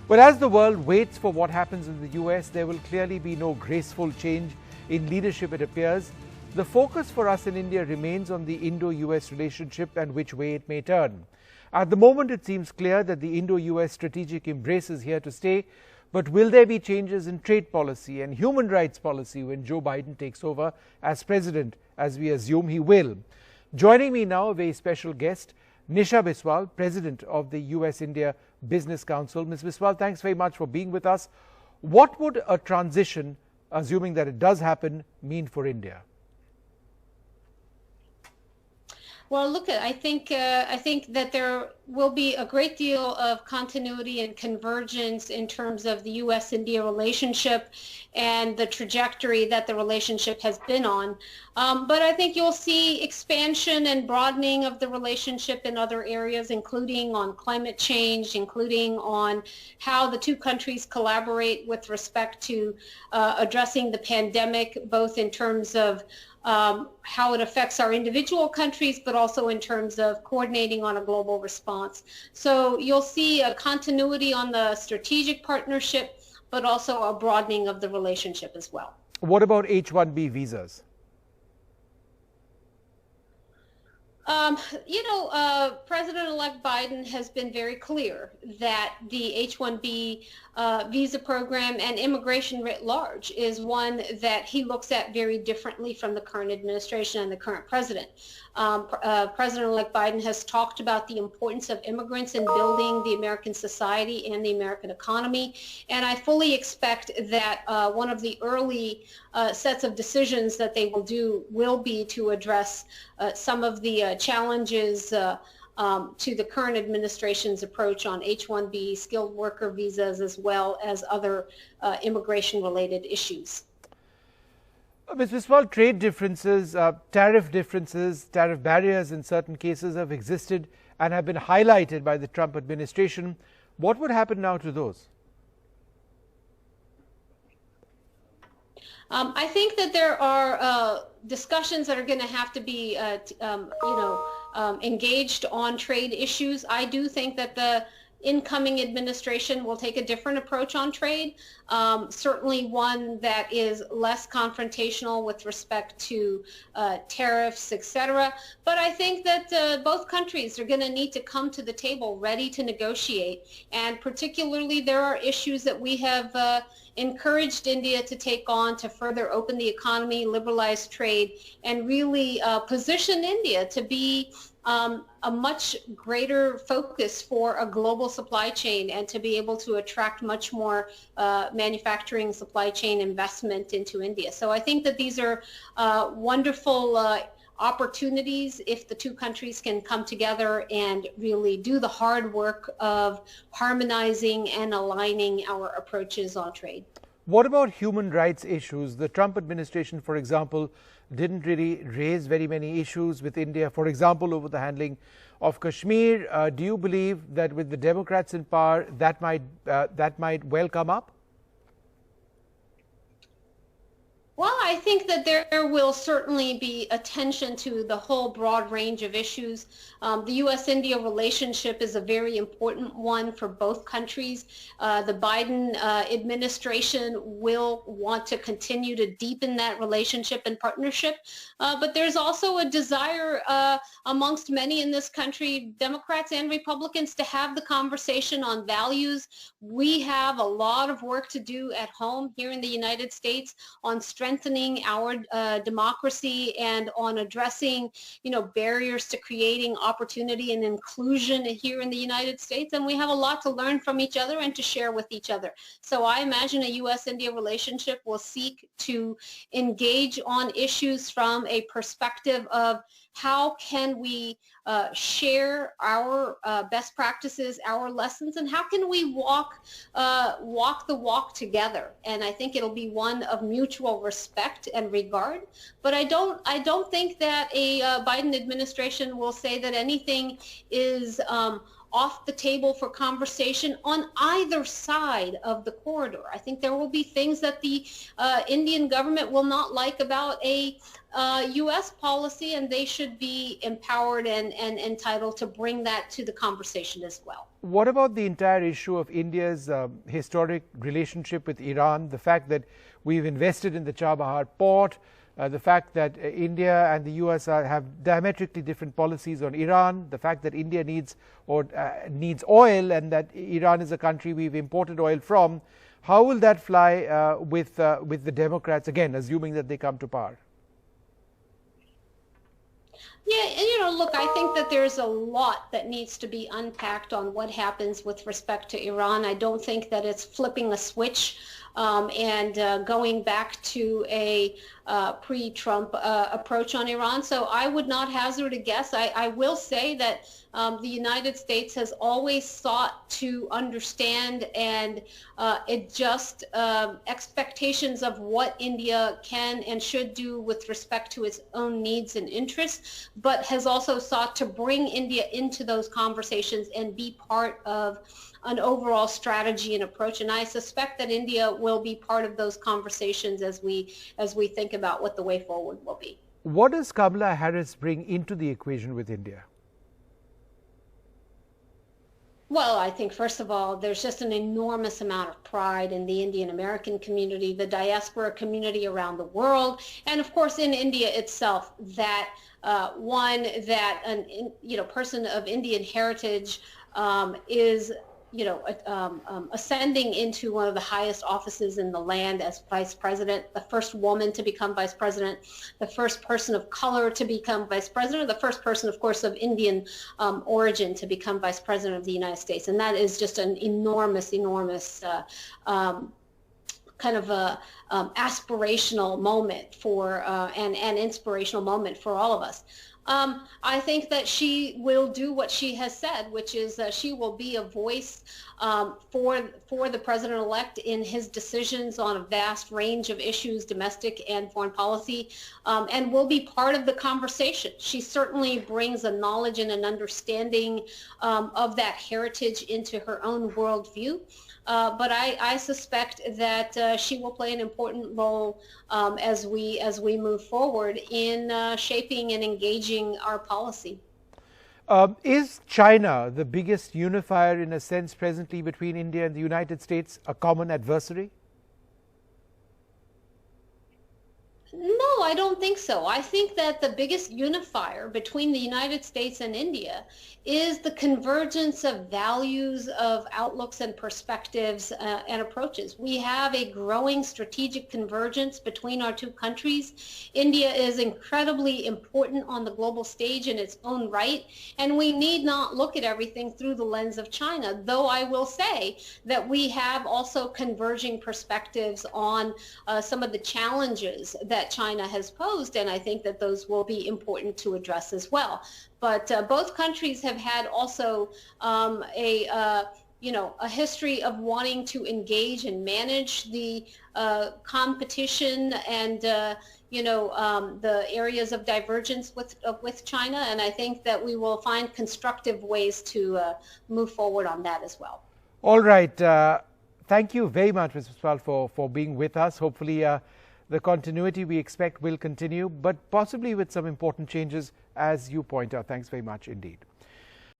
But as the world waits for what happens in the US, there will clearly be no graceful change in leadership, it appears. The focus for us in India remains on the Indo-US relationship and which way it may turn. At the moment, it seems clear that the Indo-US strategic embrace is here to stay. But will there be changes in trade policy and human rights policy when Joe Biden takes over as president, as we assume he will? Joining me now, a very special guest, Nisha Biswal, president of the U.S.-India Business Council. Ms. Biswal, thanks very much for being with us. What would a transition, assuming that it does happen, mean for India? Well, look, I think that there will be a great deal of continuity and convergence in terms of the U.S.-India relationship and the trajectory that the relationship has been on. But I think you'll see expansion and broadening of the relationship in other areas, including on climate change, including on how the two countries collaborate with respect to addressing the pandemic, both in terms of how it affects our individual countries, but also in terms of coordinating on a global response. So you'll see a continuity on the strategic partnership, but also a broadening of the relationship as well. What about H-1B visas? President-elect Biden has been very clear that the H-1B visa program and immigration writ large is one that he looks at very differently from the current administration and the current president. President-elect Biden has talked about the importance of immigrants in building the American society and the American economy, and I fully expect that one of the early sets of decisions that they will do will be to address some of the challenges to the current administration's approach on H-1B, skilled worker visas, as well as other immigration-related issues. Ms. Biswal, trade differences, tariff barriers in certain cases have existed and have been highlighted by the Trump administration. What would happen now to those? I think that there are discussions that are going to have to be, engaged on trade issues. I do think that the incoming administration will take a different approach on trade, certainly one that is less confrontational with respect to tariffs, etc. But I think that both countries are going to need to come to the table ready to negotiate, and particularly there are issues that we have encouraged India to take on to further open the economy, liberalize trade, and really position India to be a much greater focus for a global supply chain and to be able to attract much more manufacturing supply chain investment into India. So I think that these are wonderful opportunities if the two countries can come together and really do the hard work of harmonizing and aligning our approaches on trade. What about human rights issues? The Trump administration, for example, didn't really raise very many issues with India, for example, over the handling of Kashmir. Do you believe that with the Democrats in power, that might well come up? Well, I think that there will certainly be attention to the whole broad range of issues. The U.S.-India relationship is a very important one for both countries. The Biden administration will want to continue to deepen that relationship and partnership. But there's also a desire amongst many in this country, Democrats and Republicans, to have the conversation on values. We have a lot of work to do at home here in the United States on strengthening our democracy and on addressing, barriers to creating opportunity and inclusion here in the United States. And we have a lot to learn from each other and to share with each other. So I imagine a U.S.-India relationship will seek to engage on issues from a perspective of how can we share our best practices, our lessons, and how can we walk the walk together. And I think it'll be one of mutual respect and regard. But I don't think that a Biden administration will say that anything is off the table for conversation on either side of the corridor. I think there will be things that the Indian government will not like about a U.S. policy, and they should be empowered and entitled to bring that to the conversation as well. What about the entire issue of India's historic relationship with Iran, the fact that we've invested in the Chabahar port, the fact that India and the U.S. have diametrically different policies on Iran, the fact that India needs oil and that Iran is a country we've imported oil from? How will that fly with the Democrats, again, assuming that they come to power? Yeah, look, I think that there's a lot that needs to be unpacked on what happens with respect to Iran. I don't think that it's flipping a switch and going back to a pre-Trump approach on Iran. So I would not hazard a guess. I will say that the United States has always sought to understand and adjust expectations of what India can and should do with respect to its own needs and interests, but has also sought to bring India into those conversations and be part of an overall strategy and approach. And I suspect that India will be part of those conversations as we think about what the way forward will be. What does Kamala Harris bring into the equation with India? Well, I think, first of all, there's just an enormous amount of pride in the Indian American community, the diaspora community around the world, and of course in India itself, that a person of Indian heritage is ascending into one of the highest offices in the land as vice president, the first woman to become vice president, the first person of color to become vice president, the first person, of course, of Indian origin to become vice president of the United States. And that is just an enormous kind of a aspirational moment for and inspirational moment for all of us. I think that she will do what she has said, which is she will be a voice for the president-elect in his decisions on a vast range of issues, domestic and foreign policy, and will be part of the conversation. She certainly brings a knowledge and an understanding of that heritage into her own worldview. But I suspect that she will play an important role as we move forward in shaping and engaging our policy. Is China the biggest unifier in a sense presently between India and the United States, a common adversary? No, I don't think so. I think that the biggest unifier between the United States and India is the convergence of values, of outlooks and perspectives and approaches. We have a growing strategic convergence between our two countries. India is incredibly important on the global stage in its own right, and we need not look at everything through the lens of China, though I will say that we have also converging perspectives on some of the challenges that China has posed, and I think that those will be important to address as well. But both countries have had also a history of wanting to engage and manage the competition and the areas of divergence with China, and I think that we will find constructive ways to move forward on that as well. All right. Thank you very much, Ms. Biswal, for being with us. Hopefully the continuity we expect will continue, but possibly with some important changes, as you point out. Thanks very much indeed.